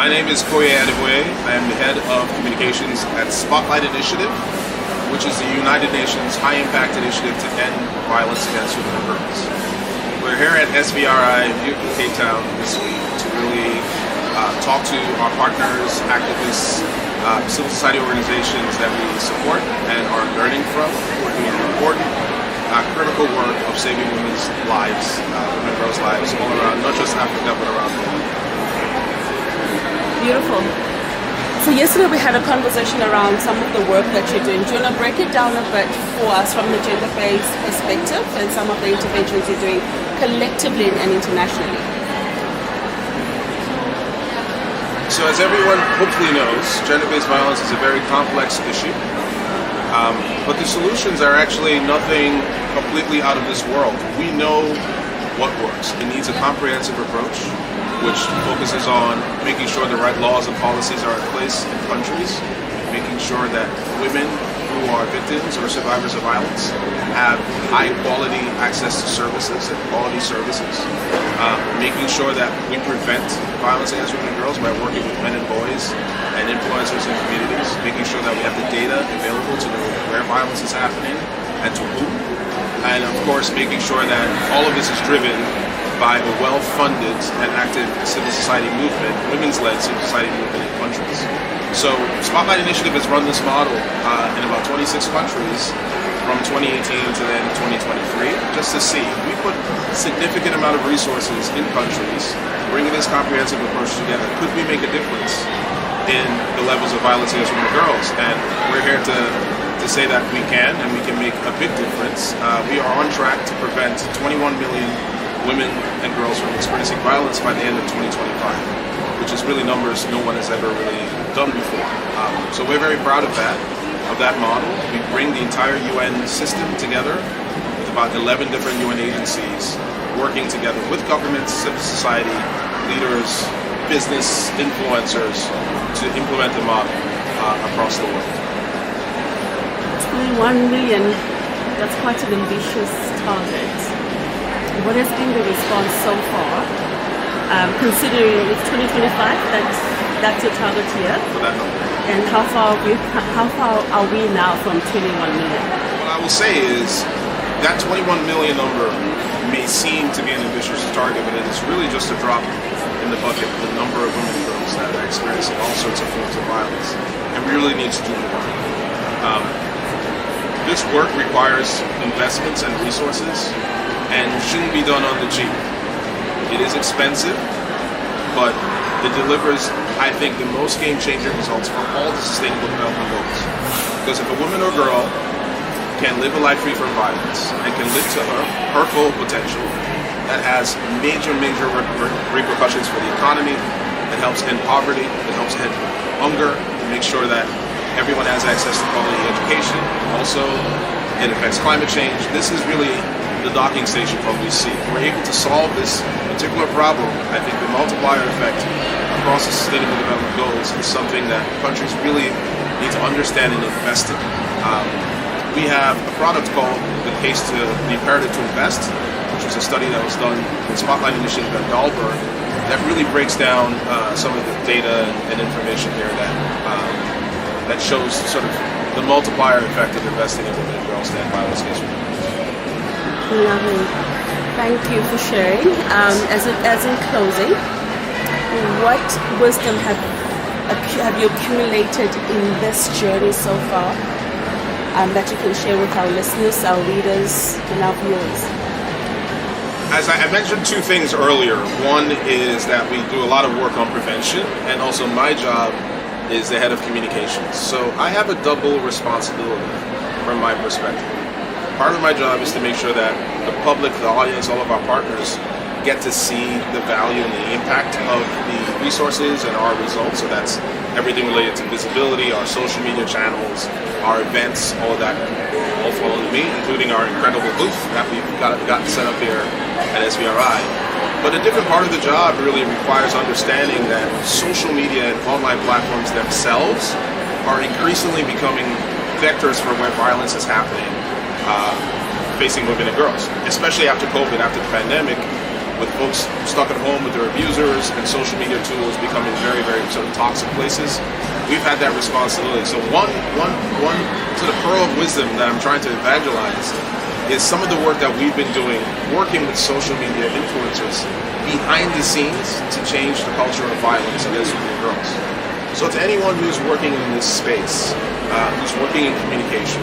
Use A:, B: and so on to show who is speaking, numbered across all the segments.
A: My name is Koye Adeboye. I am the head of communications at Spotlight Initiative, which is the United Nations high-impact initiative to end violence against women and girls. We're here at SVRI in Cape Town this week to really talk to our partners, activists, civil society organizations that we support and are learning from, who are doing important, critical work of saving women's lives, women and girls' lives all around, not just Africa, but around the world.
B: Beautiful. So yesterday we had a conversation around some of the work that you're doing. Do you want to break it down a bit for us from the gender-based perspective and some of the interventions you're doing collectively and internationally?
A: So as everyone hopefully knows, gender-based violence is a very complex issue. But the solutions are actually nothing completely out of this world. We know what works. It needs a comprehensive approach, which focuses on making sure the right laws and policies are in place in countries, making sure that women who are victims or survivors of violence have high-quality access to services and quality services, making sure that we prevent violence against women and girls by working with men and boys and influencers in communities, making sure that we have the data available to know where violence is happening and to whom, and of course making sure that all of this is driven by a well-funded and active civil society movement, women's-led civil society movement in countries. So Spotlight Initiative has run this model in about 26 countries from 2018 to then 2023, just to see. We put a significant amount of resources in countries, bringing this comprehensive approach together. Could we make a difference in the levels of violence against women and girls? And we're here to say that we can, and we can make a big difference. We are on track to prevent 21 million women and girls from experiencing violence by the end of 2025, which is really numbers no one has ever really done before. So we're very proud of that model. We bring the entire UN system together with about 11 different UN agencies working together with governments, civil society, leaders, business influencers to implement the model across the world.
B: 21 million, that's quite an ambitious target. What has been the response so far? Considering it's 2025, that's your target here. And how far are we now from 21 million?
A: What I will say is that 21 million number may seem to be an ambitious target, but it is really just a drop in the bucket of the number of women and girls that are experiencing all sorts of forms of violence. And we really need to do more. This work requires investments and resources, and shouldn't be done on the cheap. It is expensive, but it delivers, I think, the most game-changing results for all the sustainable development goals. Because if a woman or girl can live a life free from violence and can live to her full potential, that has major repercussions for the economy. It helps end poverty. It helps end hunger. It makes sure that everyone has access to quality education. Also, it affects climate change. This is really the docking station from we see. If we're able to solve this particular problem, I think the multiplier effect across the sustainable development goals is something that countries really need to understand and invest in. We have a product called the Case to the Imperative to Invest, which was a study that was done with Spotlight Initiative at Dahlberg that really breaks down some of the data and information here that shows sort of the multiplier effect of investing in women and girls to end violence against women.
B: Lovely. Thank you for sharing. As in closing, what wisdom have you accumulated in this journey so far that you can share with our listeners, our readers, and our viewers?
A: As I mentioned two things earlier. One is that we do a lot of work on prevention, and also my job is the head of communications. So I have a double responsibility from my perspective. Part of my job is to make sure that the public, the audience, all of our partners get to see the value and the impact of the resources and our results. So that's everything related to visibility, our social media channels, our events, all of that all fall under me, including our incredible booth that we've gotten set up here at SVRI. But a different part of the job really requires understanding that social media and online platforms themselves are increasingly becoming vectors for where violence is happening. Facing women and girls, especially after COVID, after the pandemic. with folks stuck at home with their abusers and social media tools becoming very, very sort of toxic places, we've had that responsibility. So one sort of pearl of wisdom that I'm trying to evangelize is some of the work that we've been doing, working with social media influencers behind the scenes to change the culture of violence against women and girls. So to anyone who's working in this space, who's working in communication,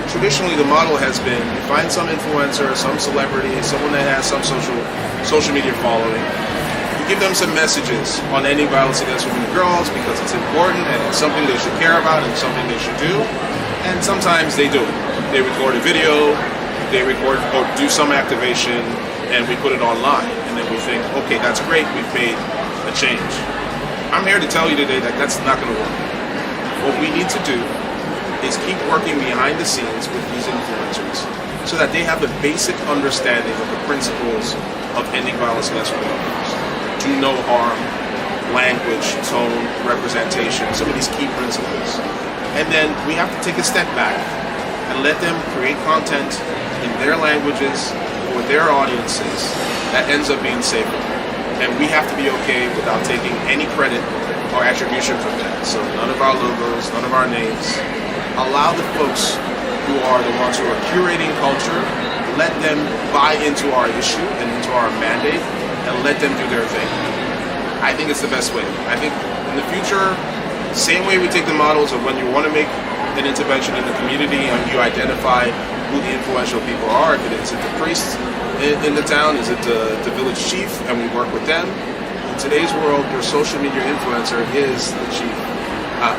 A: traditionally the model has been you find some influencer, some celebrity, someone that has some social media following, you give them some messages on ending violence against women and girls because it's important and it's something they should care about and something they should do, and sometimes they do it. They record a video, they record or do some activation, and we put it online, and then we think, okay, that's great, we've made a change. I'm here to tell you today that that's not going to work. What we need to do is keep working behind the scenes with these influencers so that they have a basic understanding of the principles of ending violence against women and girls. Do no harm, language, tone, representation, some of these key principles. And then we have to take a step back and let them create content in their languages with their audiences that ends up being safer. And we have to be okay without taking any credit or attribution from that. So none of our logos, none of our names. Allow the folks who are the ones who are curating culture, let them buy into our issue and into our mandate and let them do their thing. I think it's the best way. I think in the future, same way we take the models of when you want to make an intervention in the community and you identify who the influential people are. Is it the priest in the town? Is it the village chief? And we work with them. In today's world, your social media influencer is the chief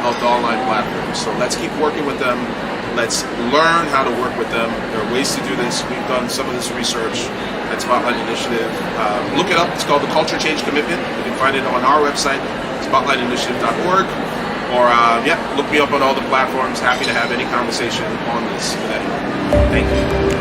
A: of the online platform. So let's keep working with them. Let's learn how to work with them. There are ways to do this. We've done some of this research at Spotlight Initiative. Look it up. It's called the Culture Change Commitment. You can find it on our website, spotlightinitiative.org. Or, look me up on all the platforms. Happy to have any conversation on this with anyone. Thank you.